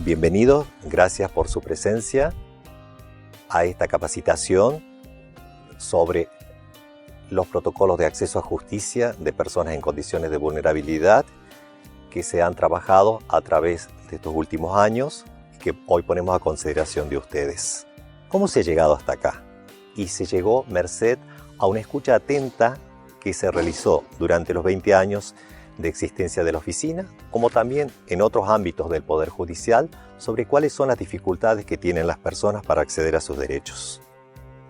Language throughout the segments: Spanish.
Bienvenidos, gracias por su presencia a esta capacitación sobre los protocolos de acceso a justicia de personas en condiciones de vulnerabilidad que se han trabajado a través de estos últimos años y que hoy ponemos a consideración de ustedes. ¿Cómo se ha llegado hasta acá? Y se llegó merced a una escucha atenta que se realizó durante los 20 años de existencia de la oficina, como también en otros ámbitos del Poder Judicial, sobre cuáles son las dificultades que tienen las personas para acceder a sus derechos.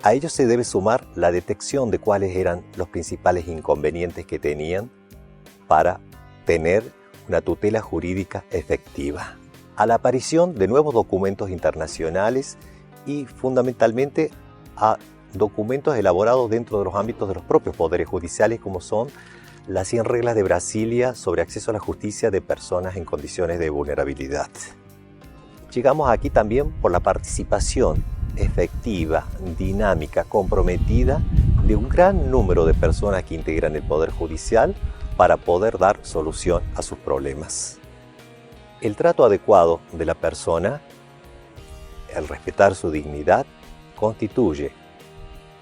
A ello se debe sumar la detección de cuáles eran los principales inconvenientes que tenían para tener una tutela jurídica efectiva. A la aparición de nuevos documentos internacionales y fundamentalmente a documentos elaborados dentro de los ámbitos de los propios poderes judiciales, como son las 100 reglas de Brasilia sobre acceso a la justicia de personas en condiciones de vulnerabilidad. Llegamos aquí también por la participación efectiva, dinámica, comprometida de un gran número de personas que integran el Poder Judicial para poder dar solución a sus problemas. El trato adecuado de la persona, el respetar su dignidad, constituye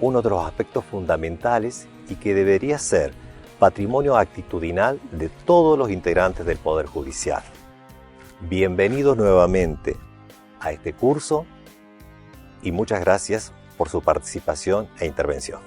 uno de los aspectos fundamentales y que debería ser patrimonio actitudinal de todos los integrantes del Poder Judicial. Bienvenidos nuevamente a este curso y muchas gracias por su participación e intervención.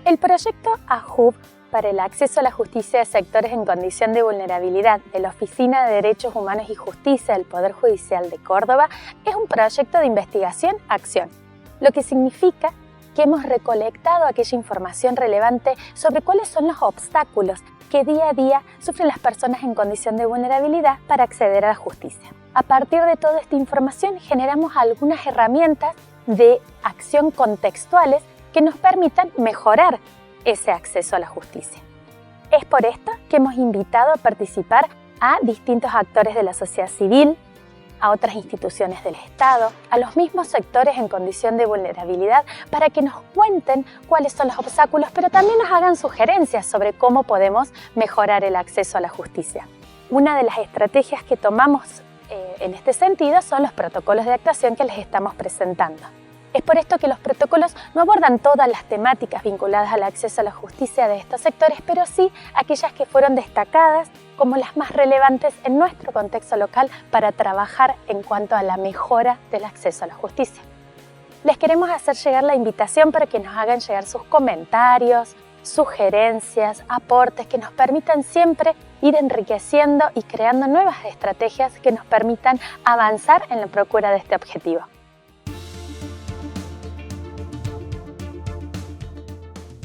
El proyecto AJUV para el acceso a la justicia de sectores en condición de vulnerabilidad de la Oficina de Derechos Humanos y Justicia del Poder Judicial de Córdoba es un proyecto de investigación-acción, lo que significa que hemos recolectado aquella información relevante sobre cuáles son los obstáculos que día a día sufren las personas en condición de vulnerabilidad para acceder a la justicia. A partir de toda esta información generamos algunas herramientas de acción contextuales que nos permitan mejorar ese acceso a la justicia. Es por esto que hemos invitado a participar a distintos actores de la sociedad civil, a otras instituciones del Estado, a los mismos sectores en condición de vulnerabilidad para que nos cuenten cuáles son los obstáculos, pero también nos hagan sugerencias sobre cómo podemos mejorar el acceso a la justicia. Una de las estrategias que tomamos en este sentido son los protocolos de actuación que les estamos presentando. Es por esto que los protocolos no abordan todas las temáticas vinculadas al acceso a la justicia de estos sectores, pero sí aquellas que fueron destacadas como las más relevantes en nuestro contexto local para trabajar en cuanto a la mejora del acceso a la justicia. Les queremos hacer llegar la invitación para que nos hagan llegar sus comentarios, sugerencias, aportes que nos permitan siempre ir enriqueciendo y creando nuevas estrategias que nos permitan avanzar en la procura de este objetivo.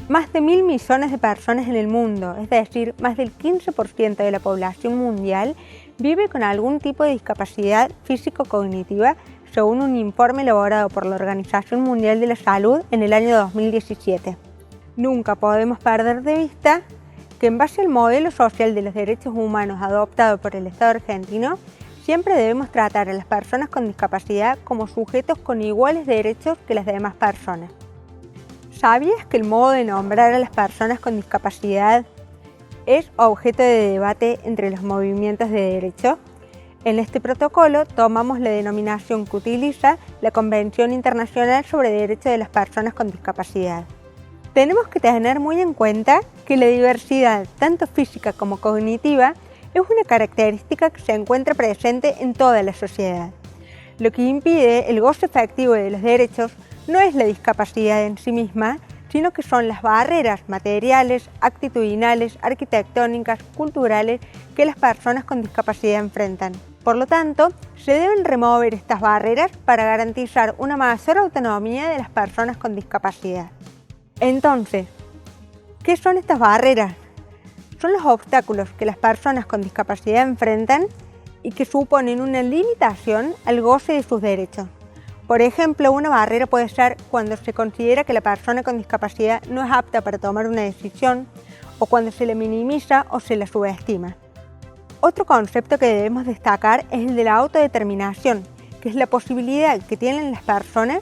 Más de 1.000 millones de personas en el mundo, es decir, más del 15% de la población mundial, vive con algún tipo de discapacidad físico-cognitiva, según un informe elaborado por la Organización Mundial de la Salud en el año 2017. Nunca podemos perder de vista que en base al modelo social de los derechos humanos adoptado por el Estado argentino, siempre debemos tratar a las personas con discapacidad como sujetos con iguales derechos que las demás personas. ¿Sabías que el modo de nombrar a las personas con discapacidad es objeto de debate entre los movimientos de derecho? En este protocolo tomamos la denominación que utiliza la Convención Internacional sobre Derechos de las Personas con Discapacidad. Tenemos que tener muy en cuenta que la diversidad, tanto física como cognitiva, es una característica que se encuentra presente en toda la sociedad. Lo que impide el goce efectivo de los derechos no es la discapacidad en sí misma, sino que son las barreras materiales, actitudinales, arquitectónicas, culturales que las personas con discapacidad enfrentan. Por lo tanto, se deben remover estas barreras para garantizar una mayor autonomía de las personas con discapacidad. Entonces, ¿qué son estas barreras? Son los obstáculos que las personas con discapacidad enfrentan y que suponen una limitación al goce de sus derechos. Por ejemplo, una barrera puede ser cuando se considera que la persona con discapacidad no es apta para tomar una decisión o cuando se la minimiza o se la subestima. Otro concepto que debemos destacar es el de la autodeterminación, que es la posibilidad que tienen las personas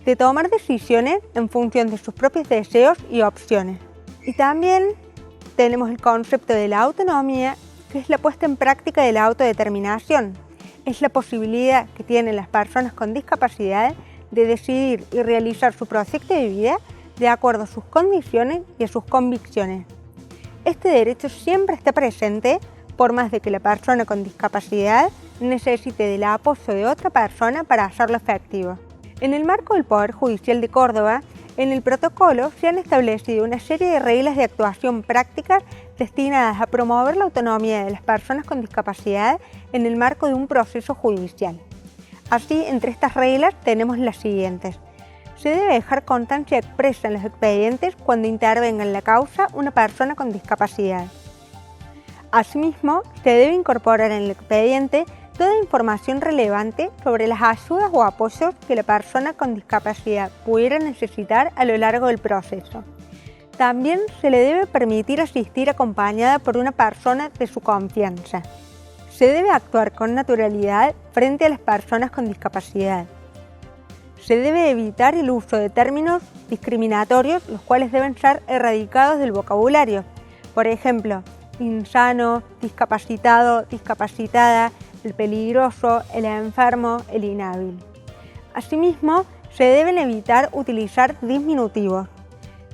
de tomar decisiones en función de sus propios deseos y opciones. Y también tenemos el concepto de la autonomía, que es la puesta en práctica de la autodeterminación. Es la posibilidad que tienen las personas con discapacidad de decidir y realizar su proyecto de vida de acuerdo a sus condiciones y a sus convicciones. Este derecho siempre está presente, por más de que la persona con discapacidad necesite del apoyo de otra persona para hacerlo efectivo. En el marco del Poder Judicial de Córdoba, en el protocolo se han establecido una serie de reglas de actuación prácticas destinadas a promover la autonomía de las personas con discapacidad en el marco de un proceso judicial. Así, entre estas reglas tenemos las siguientes. Se debe dejar constancia expresa en los expedientes cuando intervenga en la causa una persona con discapacidad. Asimismo, se debe incorporar en el expediente toda información relevante sobre las ayudas o apoyos que la persona con discapacidad pudiera necesitar a lo largo del proceso. También se le debe permitir asistir acompañada por una persona de su confianza. Se debe actuar con naturalidad frente a las personas con discapacidad. Se debe evitar el uso de términos discriminatorios, los cuales deben ser erradicados del vocabulario. Por ejemplo, insano, discapacitado, discapacitada, el peligroso, el enfermo, el inhábil. Asimismo, se deben evitar utilizar diminutivos.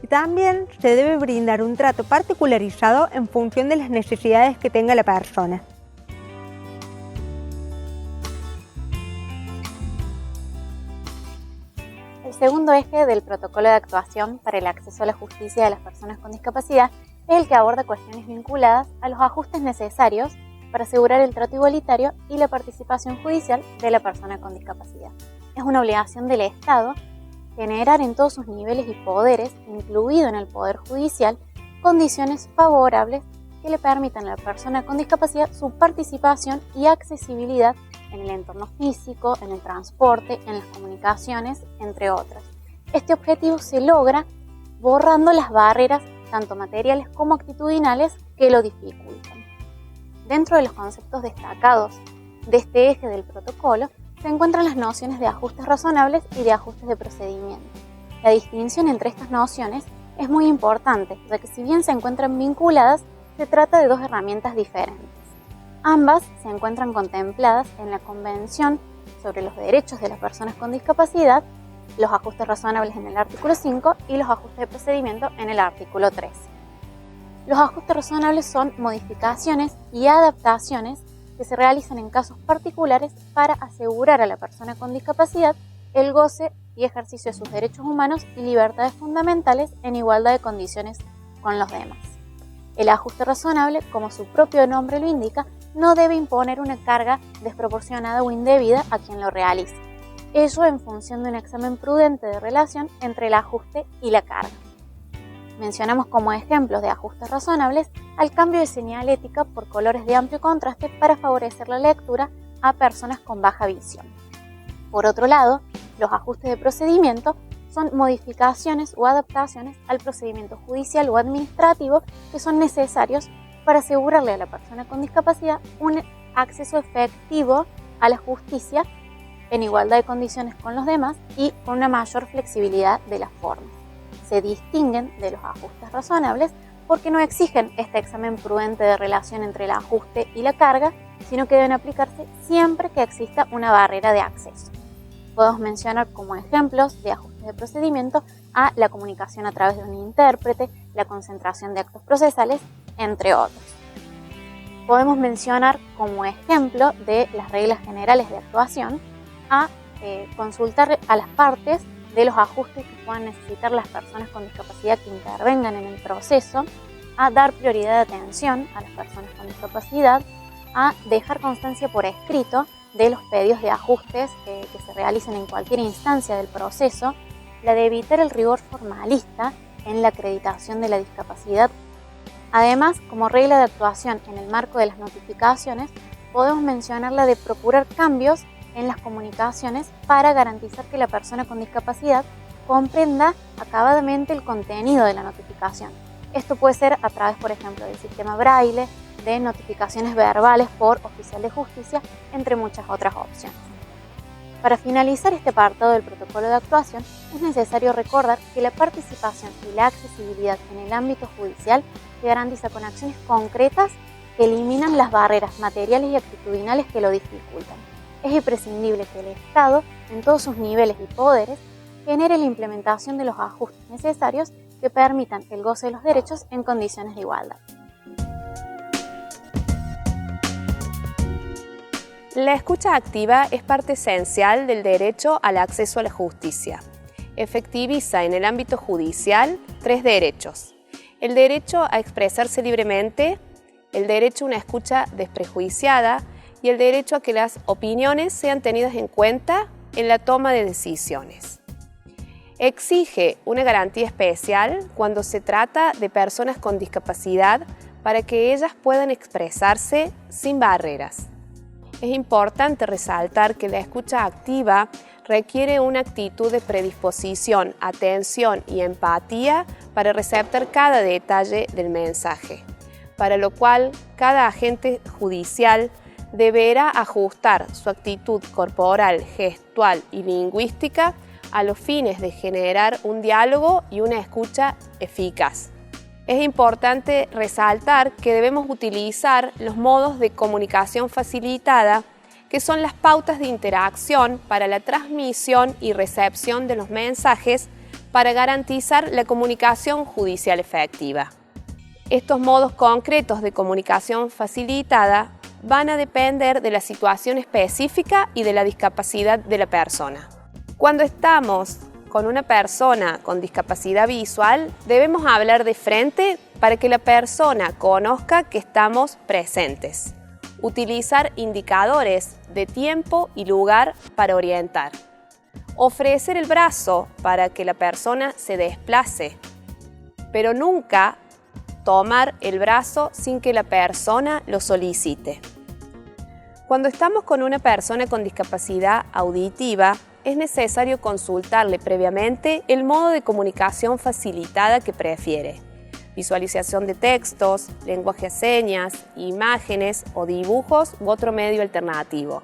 Y también se debe brindar un trato particularizado en función de las necesidades que tenga la persona. El segundo eje del protocolo de actuación para el acceso a la justicia de las personas con discapacidad es el que aborda cuestiones vinculadas a los ajustes necesarios para asegurar el trato igualitario y la participación judicial de la persona con discapacidad. Es una obligación del Estado generar en todos sus niveles y poderes, incluido en el Poder Judicial, condiciones favorables que le permitan a la persona con discapacidad su participación y accesibilidad en el entorno físico, en el transporte, en las comunicaciones, entre otras. Este objetivo se logra borrando las barreras, tanto materiales como actitudinales, que lo dificultan. Dentro de los conceptos destacados de este eje del protocolo se encuentran las nociones de ajustes razonables y de ajustes de procedimiento. La distinción entre estas nociones es muy importante, ya que si bien se encuentran vinculadas, se trata de dos herramientas diferentes. Ambas se encuentran contempladas en la Convención sobre los Derechos de las Personas con Discapacidad, los ajustes razonables en el artículo 5 y los ajustes de procedimiento en el artículo 13. Los ajustes razonables son modificaciones y adaptaciones que se realizan en casos particulares para asegurar a la persona con discapacidad el goce y ejercicio de sus derechos humanos y libertades fundamentales en igualdad de condiciones con los demás. El ajuste razonable, como su propio nombre lo indica, no debe imponer una carga desproporcionada o indebida a quien lo realice. Ello en función de un examen prudente de relación entre el ajuste y la carga. Mencionamos como ejemplos de ajustes razonables al cambio de señalética por colores de amplio contraste para favorecer la lectura a personas con baja visión. Por otro lado, los ajustes de procedimiento son modificaciones o adaptaciones al procedimiento judicial o administrativo que son necesarios para asegurarle a la persona con discapacidad un acceso efectivo a la justicia en igualdad de condiciones con los demás y con una mayor flexibilidad de las formas. Se distinguen de los ajustes razonables porque no exigen este examen prudente de relación entre el ajuste y la carga, sino que deben aplicarse siempre que exista una barrera de acceso. Podemos mencionar como ejemplos de ajustes de procedimiento a la comunicación a través de un intérprete, la concentración de actos procesales, entre otros. Podemos mencionar como ejemplo de las reglas generales de actuación a consultar a las partes de los ajustes que puedan necesitar las personas con discapacidad que intervengan en el proceso, a dar prioridad de atención a las personas con discapacidad, a dejar constancia por escrito de los pedidos de ajustes que se realicen en cualquier instancia del proceso, la de evitar el rigor formalista en la acreditación de la discapacidad. Además, como regla de actuación en el marco de las notificaciones, podemos mencionar la de procurar cambios en las comunicaciones para garantizar que la persona con discapacidad comprenda acabadamente el contenido de la notificación. Esto puede ser a través, por ejemplo, del sistema braille, de notificaciones verbales por oficial de justicia, entre muchas otras opciones. Para finalizar este apartado del protocolo de actuación, es necesario recordar que la participación y la accesibilidad en el ámbito judicial se garantiza con acciones concretas que eliminan las barreras materiales y actitudinales que lo dificultan. Es imprescindible que el Estado, en todos sus niveles y poderes, genere la implementación de los ajustes necesarios que permitan el goce de los derechos en condiciones de igualdad. La escucha activa es parte esencial del derecho al acceso a la justicia. Efectiviza en el ámbito judicial 3 derechos: el derecho a expresarse libremente, el derecho a una escucha desprejuiciada y el derecho a que las opiniones sean tenidas en cuenta en la toma de decisiones. Exige una garantía especial cuando se trata de personas con discapacidad para que ellas puedan expresarse sin barreras. Es importante resaltar que la escucha activa requiere una actitud de predisposición, atención y empatía para receptar cada detalle del mensaje, para lo cual cada agente judicial deberá ajustar su actitud corporal, gestual y lingüística a los fines de generar un diálogo y una escucha eficaz. Es importante resaltar que debemos utilizar los modos de comunicación facilitada, que son las pautas de interacción para la transmisión y recepción de los mensajes para garantizar la comunicación judicial efectiva. Estos modos concretos de comunicación facilitada van a depender de la situación específica y de la discapacidad de la persona. Cuando estamos con una persona con discapacidad visual, debemos hablar de frente para que la persona conozca que estamos presentes. Utilizar indicadores de tiempo y lugar para orientar. Ofrecer el brazo para que la persona se desplace, pero nunca tomar el brazo sin que la persona lo solicite. Cuando estamos con una persona con discapacidad auditiva, es necesario consultarle previamente el modo de comunicación facilitada que prefiere. Visualización de textos, lenguaje de señas, imágenes o dibujos u otro medio alternativo.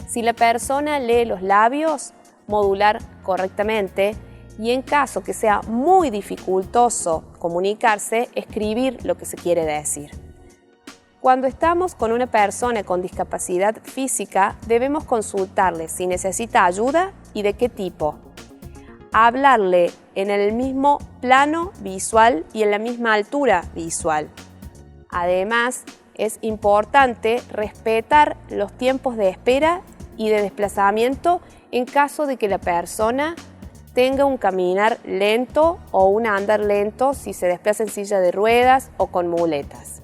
Si la persona lee los labios, modular correctamente y en caso que sea muy dificultoso comunicarse, escribir lo que se quiere decir. Cuando estamos con una persona con discapacidad física, debemos consultarle si necesita ayuda y de qué tipo. Hablarle en el mismo plano visual y en la misma altura visual. Además, es importante respetar los tiempos de espera y de desplazamiento en caso de que la persona tenga un caminar lento o un andar lento si se desplaza en silla de ruedas o con muletas.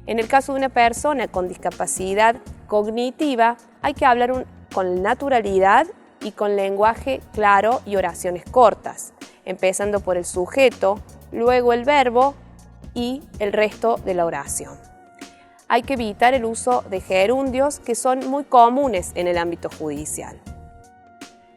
En el caso de una persona con discapacidad cognitiva, hay que hablar con naturalidad y con lenguaje claro y oraciones cortas, empezando por el sujeto, luego el verbo y el resto de la oración. Hay que evitar el uso de gerundios que son muy comunes en el ámbito judicial.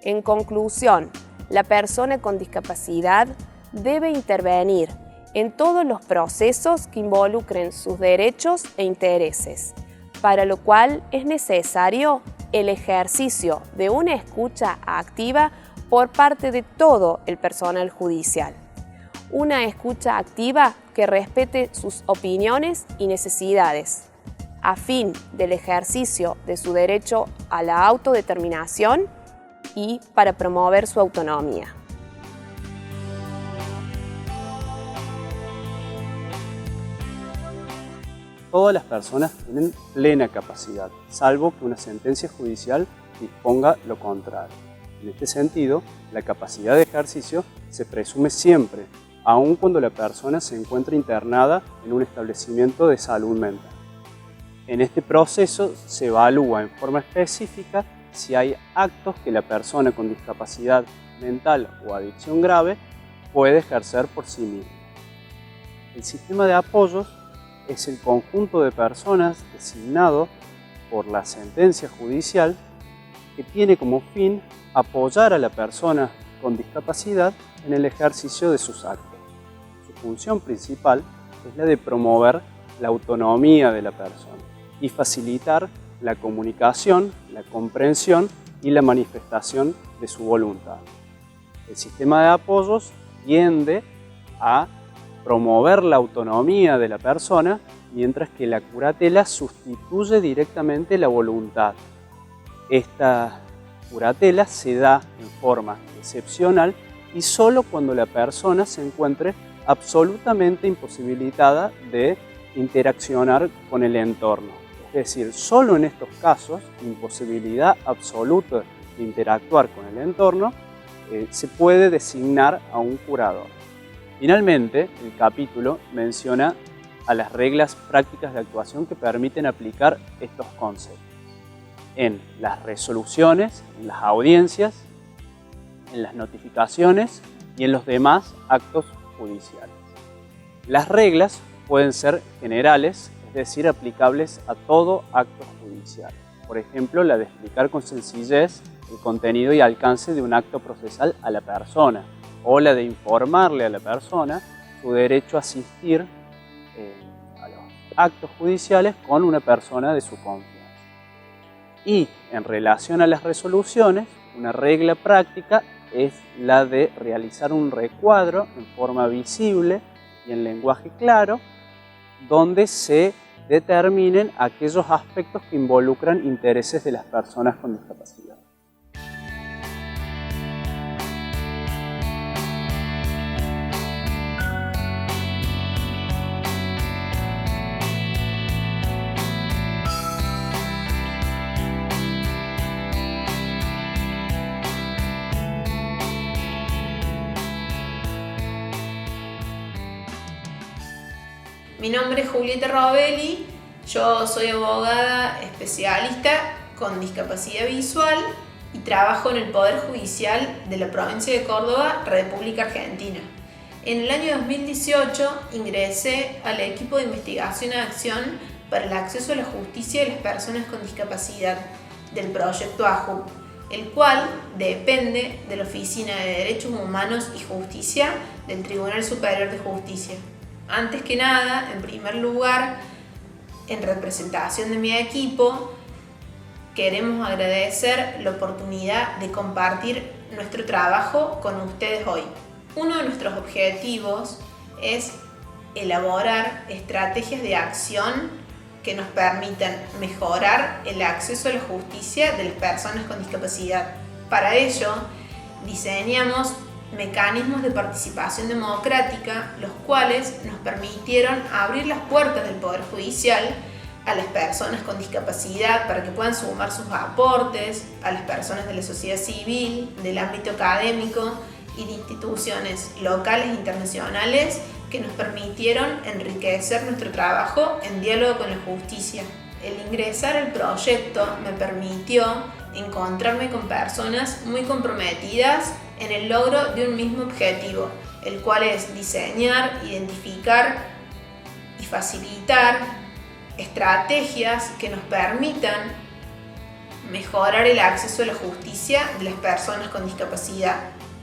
En conclusión, la persona con discapacidad debe intervenir en todos los procesos que involucren sus derechos e intereses, para lo cual es necesario el ejercicio de una escucha activa por parte de todo el personal judicial. Una escucha activa que respete sus opiniones y necesidades, a fin del ejercicio de su derecho a la autodeterminación y para promover su autonomía. Todas las personas tienen plena capacidad, salvo que una sentencia judicial disponga lo contrario. En este sentido, la capacidad de ejercicio se presume siempre, aun cuando la persona se encuentra internada en un establecimiento de salud mental. En este proceso se evalúa en forma específica si hay actos que la persona con discapacidad mental o adicción grave puede ejercer por sí misma. El sistema de apoyos es el conjunto de personas designado por la sentencia judicial que tiene como fin apoyar a la persona con discapacidad en el ejercicio de sus actos. Su función principal es la de promover la autonomía de la persona y facilitar la comunicación, la comprensión y la manifestación de su voluntad. El sistema de apoyos tiende a promover la autonomía de la persona, mientras que la curatela sustituye directamente la voluntad. Esta curatela se da en forma excepcional y solo cuando la persona se encuentre absolutamente imposibilitada de interaccionar con el entorno. Es decir, solo en estos casos, imposibilidad absoluta de interactuar con el entorno, se puede designar a un curador. Finalmente, el capítulo menciona a las reglas prácticas de actuación que permiten aplicar estos conceptos en las resoluciones, en las audiencias, en las notificaciones y en los demás actos judiciales. Las reglas pueden ser generales, es decir, aplicables a todo acto judicial. Por ejemplo, la de explicar con sencillez el contenido y alcance de un acto procesal a la persona, o la de informarle a la persona su derecho a asistir a los actos judiciales con una persona de su confianza. Y en relación a las resoluciones, una regla práctica es la de realizar un recuadro en forma visible y en lenguaje claro, donde se determinen aquellos aspectos que involucran intereses de las personas con discapacidad. Mi nombre es Julieta Robelli, yo soy abogada especialista con discapacidad visual y trabajo en el Poder Judicial de la provincia de Córdoba, República Argentina. En el año 2018 ingresé al equipo de investigación y acción para el acceso a la justicia de las personas con discapacidad del proyecto AJUP, el cual depende de la Oficina de Derechos Humanos y Justicia del Tribunal Superior de Justicia. Antes que nada, en primer lugar, en representación de mi equipo, queremos agradecer la oportunidad de compartir nuestro trabajo con ustedes hoy. Uno de nuestros objetivos es elaborar estrategias de acción que nos permitan mejorar el acceso a la justicia de las personas con discapacidad. Para ello, diseñamos mecanismos de participación democrática, los cuales nos permitieron abrir las puertas del Poder Judicial a las personas con discapacidad para que puedan sumar sus aportes, a las personas de la sociedad civil, del ámbito académico y de instituciones locales e internacionales que nos permitieron enriquecer nuestro trabajo en diálogo con la justicia. El ingresar al proyecto me permitió encontrarme con personas muy comprometidas en el logro de un mismo objetivo, el cual es diseñar, identificar y facilitar estrategias que nos permitan mejorar el acceso a la justicia de las personas con discapacidad.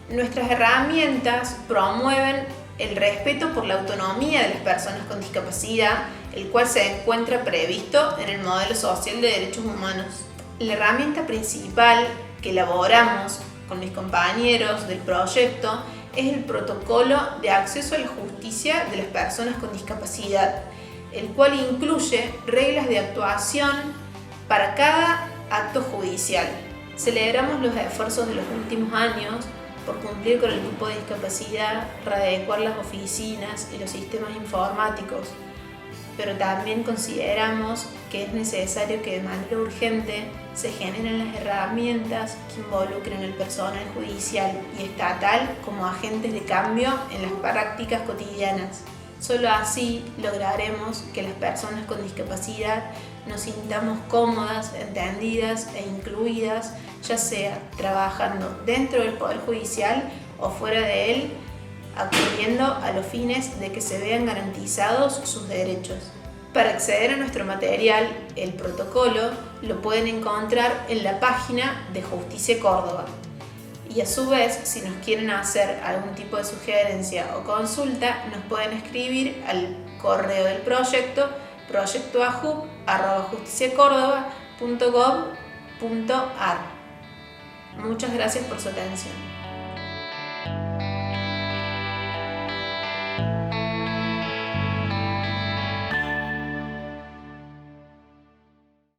Nuestras herramientas promueven el respeto por la autonomía de las personas con discapacidad, el cual se encuentra previsto en el modelo social de derechos humanos. La herramienta principal que elaboramos con mis compañeros del proyecto es el protocolo de acceso a la justicia de las personas con discapacidad, el cual incluye reglas de actuación para cada acto judicial. Celebramos los esfuerzos de los últimos años por cumplir con el grupo de discapacidad, readecuar las oficinas y los sistemas informáticos, pero también consideramos que es necesario que de manera urgente se generen las herramientas que involucren al personal judicial y estatal como agentes de cambio en las prácticas cotidianas. Solo así lograremos que las personas con discapacidad nos sintamos cómodas, entendidas e incluidas, ya sea trabajando dentro del Poder Judicial o fuera de él, acudiendo a los fines de que se vean garantizados sus derechos. Para acceder a nuestro material, el protocolo lo pueden encontrar en la página de Justicia Córdoba. Y a su vez, si nos quieren hacer algún tipo de sugerencia o consulta, nos pueden escribir al correo del proyecto proyectoajup@justiciacordoba.gov.ar. Muchas gracias por su atención.